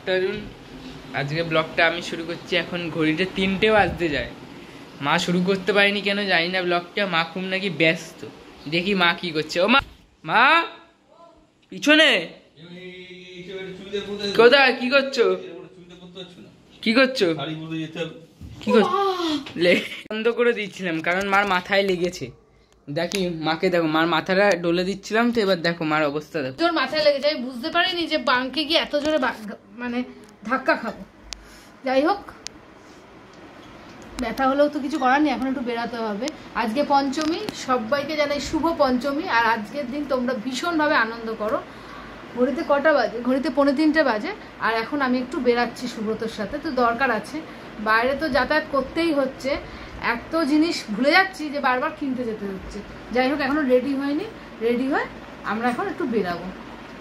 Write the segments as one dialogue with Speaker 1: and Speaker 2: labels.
Speaker 1: Afternoon. আজকে ব্লগটা আমি শুরু করছি, এখন ঘড়িতে 3টে বাজতে যায়। মা শুরু করতে পারেনি কেন জানি না ব্লগটা, মা খুব নাকি ব্যস্ত। দেখি মা কি করছে। ও মা, মা পিছনে কোথায়, কি করছো? কি করছো? কি করছো? বন্ধ করে দিচ্ছিলাম কারণ মার মাথায় লেগেছে। দেখি মাকে, দেখো মার মাথাটা ডলে দিচ্ছিলাম তো, এবার দেখো মার অবস্থা দেখো।
Speaker 2: জোর মাথায় লেগেছে, আমি বুঝতে পারিনি যে বাঁকে গিয়ে এত জোরে মানে ধাক্কা খাবো। যাই হোক, ব্যথা হলেও তো কিছু করার নেই, এখন একটু বেরাতে হবে। আজকে পঞ্চমী, সবাইকে জানাই শুভ পঞ্চমী। আর আজকের দিন তোমরা ভীষণভাবে আনন্দ করো। ঘড়িতে কটা বাজে? ঘড়িতে 2:45 বাজে। আর এখন আমি একটু বেরাচ্ছি সুব্রতর সাথে, তো দরকার আছে, বাইরে তো যাতায়াত করতেই হচ্ছে। এত জিনিস ভুলে যাচ্ছি যে বারবার কিনতে যেতে হচ্ছে। যাই হোক, এখনো রেডি হয়নি, রেডি হয়ে আমরা এখন একটু বেরাবো।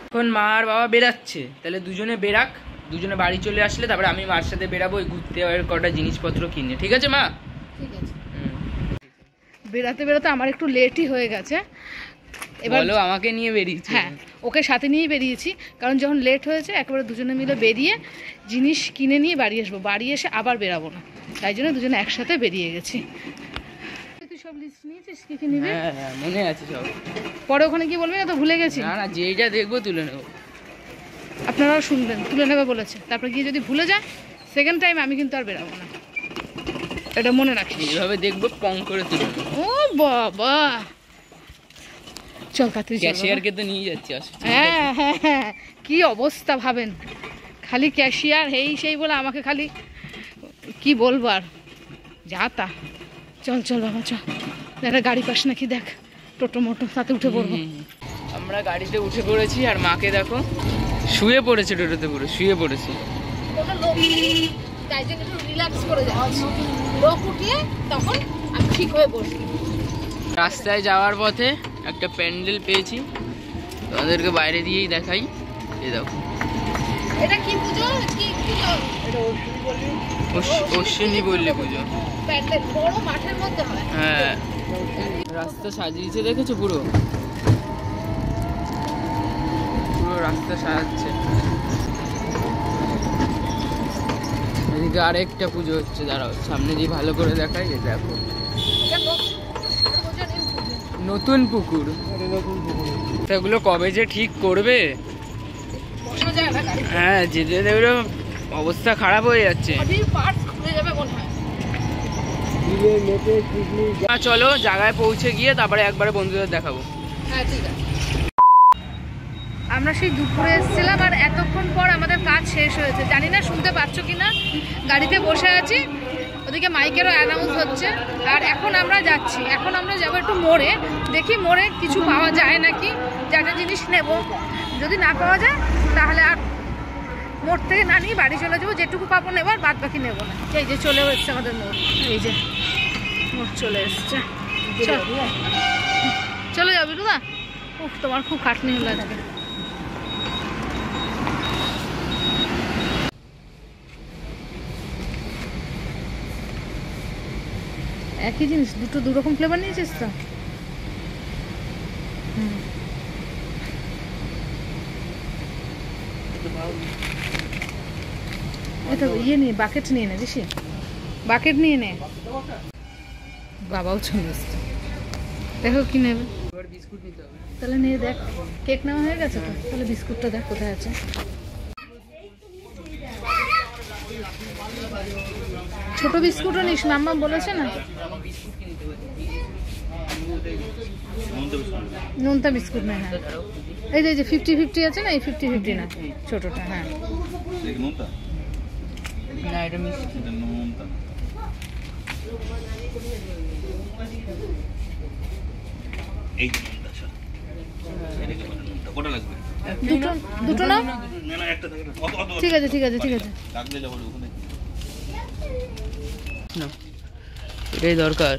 Speaker 1: এখন মা আর বাবা বেরাচ্ছে, তাহলে দুজনে বেরাক, দুজনে বাড়ি চলে আসলে তারপরে আমি মার সাথে বেরাবো ওই ঘুরতে আর কটা জিনিসপত্র কিনে। ঠিক আছে মা?
Speaker 2: ঠিক আছে। বেরাতে বেরাতে আমার একটু লেটই হয়ে গেছে।
Speaker 1: এবার বলো, আমাকে নিয়ে বেরিয়েছি?
Speaker 2: হ্যাঁ, ওকে সাথে নিয়েই বেরিয়েছি, কারণ যখন লেট হয়েছে একেবারে দুজনে মিলে বেরিয়ে জিনিস কিনে নিয়ে বাড়ি আসবো, বাড়ি এসে আবার বেরাবো না, তাই জন্য দুজনে একসাথে বেরিয়ে গেছি। তুই সব লিস্ট নিয়েছিস কি কি নিবি?
Speaker 1: হ্যাঁ, মনে আছে সব।
Speaker 2: পরে ওখানে কি বলবি না তো ভুলে গেছি?
Speaker 1: না না, যেইটা দেখবো তুলে নেবো।
Speaker 2: আপনারাও শুনবেন, তুলে নেবে বলেছে, তারপরে গিয়ে যদি ভুলে যায় সেকেন্ড টাইম আমি কিন্তু আর বেরাবো না, এটা মনে রাখিস।
Speaker 1: এইভাবে দেখবো, পং করে তুলে নেবো।
Speaker 2: ও বাবা, চল কাতরি,
Speaker 1: ক্যাশিয়ারকে তো নিয়ে যাচ্ছি।
Speaker 2: হ্যাঁ হ্যাঁ হ্যাঁ, কি অবস্থা ভাবেন, খালি ক্যাশিয়ার হেই সেই বলে আমাকে খালি কি বলবো আর, যা তা। চল চল বাবা চল, একটা গাড়ি পাস নাকি দেখ, টোটো মোটো, তাতে উঠে পড়বো।
Speaker 1: আমরা গাড়িতে উঠে পড়েছি আর মাকে দেখো শুয়ে পড়েছে, টোটোতে পুরো শুয়ে পড়েছে।
Speaker 2: তাই জন্য একটু রিল্যাক্স করে যাচ্ছি, লোক উঠিয়ে তখন আমি ঠিক হয়ে বসি।
Speaker 1: রাস্তায় যাওয়ার পথে একটা প্যান্ডেল পেয়েছি, তোমাদেরকে বাইরে দিয়েই দেখাই। এই দেখো,
Speaker 2: এটা কি পুজো? কি পুজো?
Speaker 1: অশ্বিনী বললে পুজো।
Speaker 2: প্যান্ডেল বড় মাঠের মধ্যে হয়।
Speaker 1: হ্যাঁ, রাস্তা সাজিয়েছে, দেখেছো? পুরো পুরো রাস্তা সাজাচ্ছে। এদিকে আরেকটা পুজো হচ্ছে, দাঁড়াও সামনে দিয়ে ভালো করে দেখাই। দেখো, নতুন পুকুর। সেগুলো কবে যে ঠিক করবে? হ্যাঁ, যেতে দেখলে অবস্থা খারাপ হয়ে যাচ্ছে। চলো জায়গায় পৌঁছে গিয়ে তারপরে একবারে বন্ধুদের দেখাবো।
Speaker 2: হ্যাঁ ঠিক আছে। আমরা সেই দুপুরে এসেছিলাম আর এতক্ষণ পর আমাদের কাজ শেষ হয়েছে। জানি না শুনতে পাচ্ছ কিনা, গাড়িতে বসে আছি, ওদিকে মাইকেরও অ্যানাউন্স হচ্ছে। আর এখন আমরা যাচ্ছি, এখন আমরা যাবো একটু মোড়ে, দেখি মোড়ে কিছু পাওয়া যায় নাকি, যাটা জিনিস নেব। যদি না পাওয়া যায় তাহলে আর মোড় থেকে না নিয়ে বাড়ি চলে যাবো, যেটুকু পাবো নেবো আর বাদ বাকি নেবো না। এই যে চলেও এসছে আমাদের মোড়, এই যে মোড় চলে এসছে। চলে যাবি দাদা? উফ, তোমার খুব খাটনি হলো আজকে। একই জিনিস, দু রকম ফ্লেভার নিয়েছিস তো? এটা ইয়ে নিয়ে, বাকেট নিয়ে নে, বেশি বাকেট নিয়ে নে। বাবাও চলে এসছে, দেখো কি নেবে।
Speaker 1: বিস্কুট নিতে হবে,
Speaker 2: তাহলে নিয়ে দেখ। কেক নেওয়া হয়ে গেছে তো, তাহলে বিস্কুটটা দেখ কোথায় আছে। ছোট বিস্কুটও নিস, মাম্মা বলেছে না। নোনতা বিস্কুট নেই। হ্যাঁ, এই যে 50-50 আছে না, এই 50-50 না, ছোটটা। হ্যাঁ, দুটো না? ঠিক আছে ঠিক আছে ঠিক আছে,
Speaker 1: এটাই দরকার।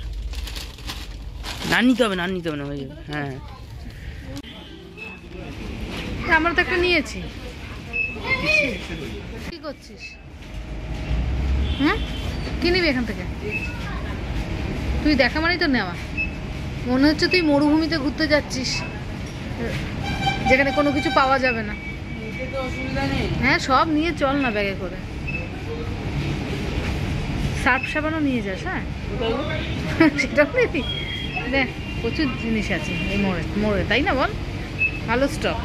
Speaker 1: না নিতে হবে, না নিতে হবে না, হয়ে যাবে। হ্যাঁ,
Speaker 2: আমরা তো একটা নিয়েছি। কি করছিস? হুম, কি নিবি এখান থেকে? তুই দেখা মানেই তো নেওয়া। মনে হচ্ছে তুই মরুভূমিতে ঘুরতে যাচ্ছিস, যেখানে কোনো কিছু পাওয়া যাবে না। হ্যাঁ সব নিয়ে চল না ব্যাগে করে। সার্ফ সাবানও নিয়ে যাস। হ্যাঁ সেটাও নিবি। দেখ প্রচুর জিনিস আছে এই মোড়ে তাই না বল? ভালো স্টক।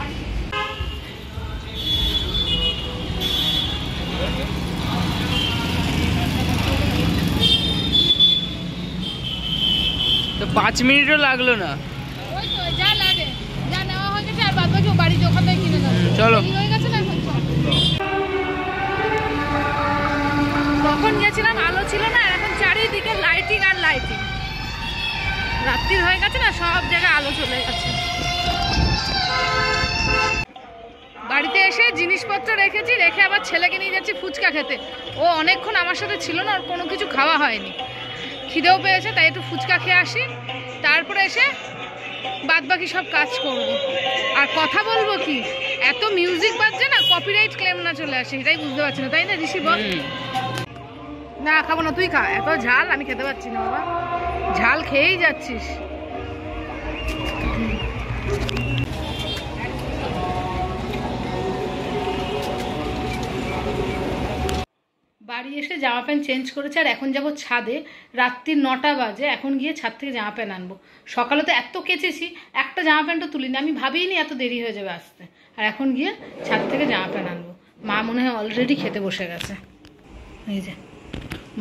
Speaker 1: তো 5 মিনিটও লাগলো না।
Speaker 2: ওই তো যা লাগে যা নেওয়া হয়ে গেছে আর বাদ বাকি বাড়িতে ওখান থেকে কিনে দেবো।
Speaker 1: চলো।
Speaker 2: হয়ে গেছে না এখন তখন গেছিলাম আলো ছিল না, এখন চারিদিকে লাইটিং আর লাইটিং। রাত্রি হয়ে গেছে না, সব জায়গায় আলো চলে গেছে। বাড়িতে এসে জিনিসপত্র রেখেছি, রেখে আবার ছেলেকে নিয়ে যাচ্ছি ফুচকা খেতে। ও অনেকক্ষণ আমার সাথে ছিল না, আর কোনো কিছু খাওয়া হয়নি, খিদেও পেয়েছে, তাই একটু ফুচকা খেয়ে আসি, তারপরে এসে বাদ বাকি সব কাজ করব। আর কথা বলবো কি, এত মিউজিক বাজছে না, কপিরাইট ক্লেম না চলে আসে, এটাই বুঝতে পারছি না, তাই না ঋষি বল? না খাবো না, তুই খা। এত ঝাল আমি খেতে পারছি না বাবা, ঝাল খেয়েই যাচ্ছিস। বাড়ি এসে জামা প্যান্ট চেঞ্জ করেছে, আর এখন যাবো ছাদে। রাত্রি 9টা বাজে, এখন গিয়ে ছাদ থেকে জামা প্যান্ট আনবো। সকালে তো এত কেচেছি, একটা জামা প্যান্টও তুলিনি, আমি ভাবিনি এত দেরি হয়ে যাবে আসতে। আর এখন গিয়ে ছাদ থেকে জামা প্যান্ট আনবো। মা মনে হয় অলরেডি খেতে বসে গেছে। এই যে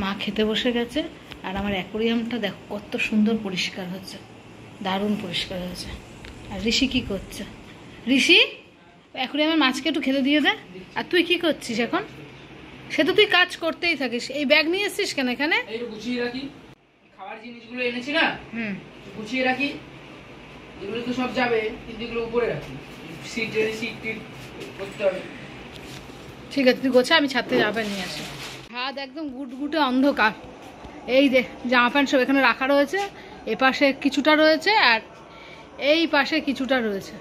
Speaker 2: মা খেতে বসে গেছে, আর আমার অ্যাকোরিয়ামটা দেখো কত সুন্দর পরিষ্কার হচ্ছে, দারুণ পরিষ্কার হয়েছে। আর ঋষি কি করছে? ঋষি অ্যাকোরিয়ামের মাছকে একটু খেতে দিয়ে দে। আর তুই কি করছিস এখন? সে তো তুই কাজ করতেই থাকিস। এই ব্যাগ নিয়ে এসছিস কেন এখানে?
Speaker 1: একটু গুছিয়ে রাখি, খাবার জিনিসগুলো এনেছি না, গুছিয়ে রাখি। এগুলো তো সব যাবে, কিন্তু এগুলো উপরে রাখি, সিট করতে হবে।
Speaker 2: ঠিক আছে তুই গোছা, আমি ছাদ থেকে জামা প্যান্ট নিয়ে আসি। ছাদ একদম গুটগুটে অন্ধকার। এই যে জামা প্যান্ট সব এখানে রাখা রয়েছে, এ পাশে কিছুটা রয়েছে আর এই পাশে কিছুটা রয়েছে,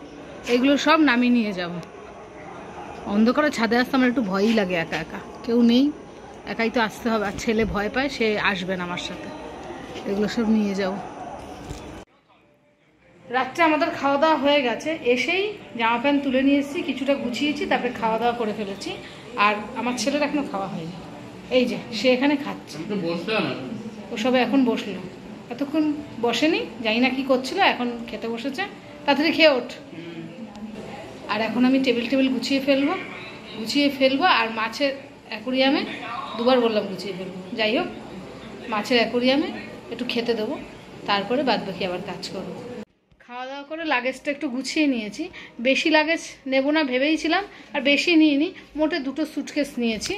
Speaker 2: এগুলো সব নামিয়ে নিয়ে যাব। অন্ধকারে ছাদে আসতে আমার একটু ভয়ই লাগে, একা একা, কেউ নেই, একাই তো আসতে হবে। আর ছেলে ভয় পায়, সে আসবে না আমার সাথে। এগুলো সব নিয়ে যাব। রাত্রে আমাদের খাওয়া দাওয়া হয়ে গেছে, এসেই জামা প্যান্ট তুলে নিয়ে এসেছি, কিছুটা গুছিয়েছি, তারপরে খাওয়া দাওয়া করে ফেলেছি। আর আমার ছেলের এখনো খাওয়া হয়নি, এই যে সে এখানে খাচ্ছে। ও সবে এখন বসলো, এতক্ষণ বসেনি, জানি না কি করছিল, এখন খেতে বসেছে। তাড়াতাড়ি খেয়ে ওঠ। আর এখন আমি টেবিল গুছিয়ে ফেলবো। আর মাছের অ্যাকোরিয়ামে, দুবার বললাম গুছিয়ে ফেলবো, যাই হোক মাছের অ্যাকোরিয়ামে একটু খেতে দেবো, তারপরে বাদবাকি আবার কাজ করবো। খাওয়া দাওয়া করে লাগেজটা একটু গুছিয়ে নিয়েছি, বেশি লাগেজ নেব না ভেবেইছিলাম, আর বেশি নিইনি, মোটে 2টো সুটকেস নিয়েছি।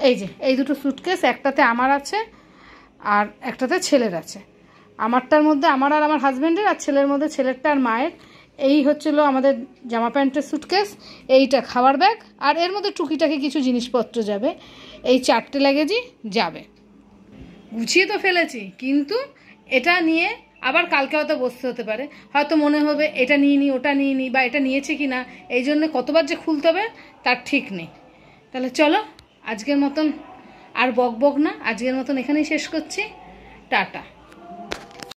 Speaker 2: এই যে এই 2টো সুটকেস, একটাতে আমার আছে আর একটাতে ছেলের আছে। আমারটার মধ্যে আমার আর আমার হাজব্যান্ডের, আর ছেলের মধ্যে ছেলেরটা আর মায়ের। এই হচ্ছিলো আমাদের জামা প্যান্টের সুটকেস, এইটা খাবার ব্যাগ, আর এর মধ্যে টুকিটাকি কিছু জিনিসপত্র যাবে। এই 4টে লাগেজই যাবে। গুছিয়ে তো ফেলেছি, কিন্তু এটা নিয়ে আবার কালকে হয়তো বসতে হতে পারে, হয়তো মনে হবে এটা নিয়ে নিই, ওটা নিয়ে নিই, বা এটা নিয়েছে কি না, এই জন্য কতবার যে খুলতে হবে তার ঠিক নেই। তাহলে চলো আজকের মতন আর বক না, আজকের মতন এখানেই শেষ করছি। টাটা।